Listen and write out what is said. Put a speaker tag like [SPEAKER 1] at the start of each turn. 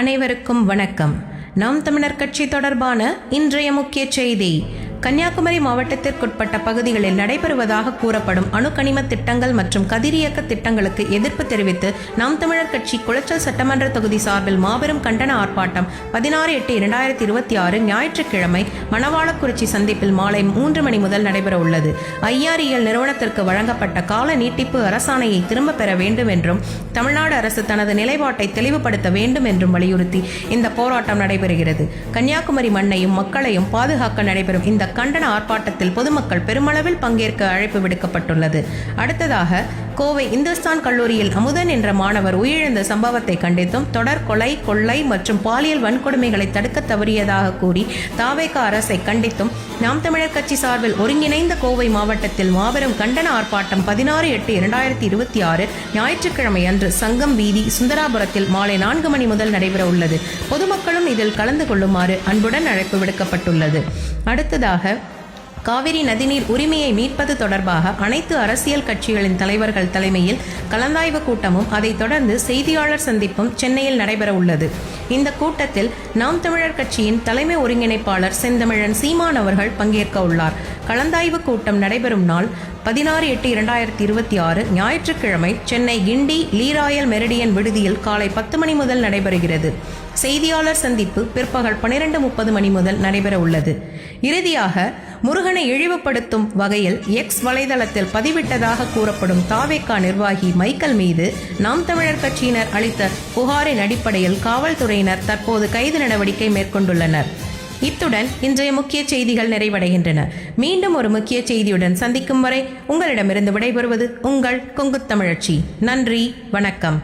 [SPEAKER 1] அனைவருக்கும் வணக்கம். நாம் தமிழர் கட்சி தொடர்பான இன்றைய முக்கிய செய்தி. கன்னியாகுமரி மாவட்டத்திற்குட்பட்ட பகுதிகளில் நடைபெறுவதாக கூறப்படும் அணுக்கனிம திட்டங்கள் மற்றும் கதிரியக்க திட்டங்களுக்கு எதிர்ப்பு தெரிவித்து நாம் தமிழர் கட்சி குளச்சல் சட்டமன்ற தொகுதி சார்பில் மாபெரும் கண்டன ஆர்ப்பாட்டம் 16/8/2026 ஞாயிற்றுக்கிழமை மணவாளக்குறிச்சி சந்திப்பில் மாலை 3 மணி முதல் நடைபெற உள்ளது. ஐஆர்இஎல் நிறுவனத்திற்கு வழங்கப்பட்ட கால நீட்டிப்பு அரசாணையை திரும்ப பெற வேண்டும் என்றும் தமிழ்நாடு அரசு தனது நிலைப்பாட்டை தெளிவுபடுத்த வேண்டும் என்றும் வலியுறுத்தி இந்த போராட்டம் நடைபெறுகிறது. கன்னியாகுமரி மண்ணையும் மக்களையும் பாதுகாக்க நடைபெறும் இந்த கண்டன ஆர்ப்பாட்டத்தில் பொதுமக்கள் பெருமளவில் பங்கேற்க அழைப்பு விடுக்கப்பட்டுள்ளது. அடுத்ததாக, கோவை இந்துஸ்தான் கல்லூரியில் அமுதன் என்ற மாணவர் உயிரிழந்த சம்பவத்தை கண்டித்தும் தொடர் கொலை, கொள்ளை மற்றும் பாலியல் வன்கொடுமைகளை தடுக்க தவறியதாக கூறி தாவேக அரசை கண்டித்தும் நாம் தமிழர் கட்சி சார்பில் ஒருங்கிணைந்த கோவை மாவட்டத்தில் மாபெரும் கண்டன ஆர்ப்பாட்டம் 16/8/2026 ஞாயிற்றுக்கிழமை அன்று சங்கம் வீதி சுந்தராபுரத்தில் மாலை 4 மணி முதல் நடைபெற உள்ளது. பொதுமக்களும் இதில் கலந்து கொள்ளுமாறு அன்புடன் அழைப்பு விடுக்கப்பட்டுள்ளது. அடுத்ததாக, காவிரி நதிநீர் உரிமையை மீட்பது தொடர்பாக அனைத்து அரசியல் கட்சிகளின் தலைவர்கள் தலைமையில் கலந்தாய்வு கூட்டமும் அதைத் தொடர்ந்து செய்தியாளர் சந்திப்பும் சென்னையில் நடைபெற உள்ளது. இந்த கூட்டத்தில் நாம் தமிழர் கட்சியின் தலைமை ஒருங்கிணைப்பாளர் செந்தமிழன் சீமான் அவர்கள் பங்கேற்க உள்ளார். கலந்தாய்வு கூட்டம் நடைபெறும் நாள் 16/8/2026 ஞாயிற்றுக்கிழமை சென்னை கிண்டி லீராயல் மெரிடியன் விடுதியில் காலை 10 மணி முதல் நடைபெறுகிறது. செய்தியாளர் சந்திப்பு பிற்பகல் 12:30 மணி முதல் நடைபெற உள்ளது. இறுதியாக, முருகனை இழிவுபடுத்தும் வகையில் எக்ஸ் வலைதளத்தில் பதிவிட்டதாக கூறப்படும் தாவேகா நிர்வாகி மைக்கேல் மீது நாம் தமிழர் கட்சியினர் அளித்த புகாரின் அடிப்படையில் காவல்துறையினர் தற்போது கைது நடவடிக்கை மேற்கொண்டுள்ளனர். இத்துடன் இன்றைய முக்கிய செய்திகள் நிறைவடைகின்றன. மீண்டும் ஒரு முக்கிய செய்தியுடன் சந்திக்கும் வரை உங்களிடமிருந்து விடைபெறுவது உங்கள் கொங்குத்தமிழச்சி. நன்றி, வணக்கம்.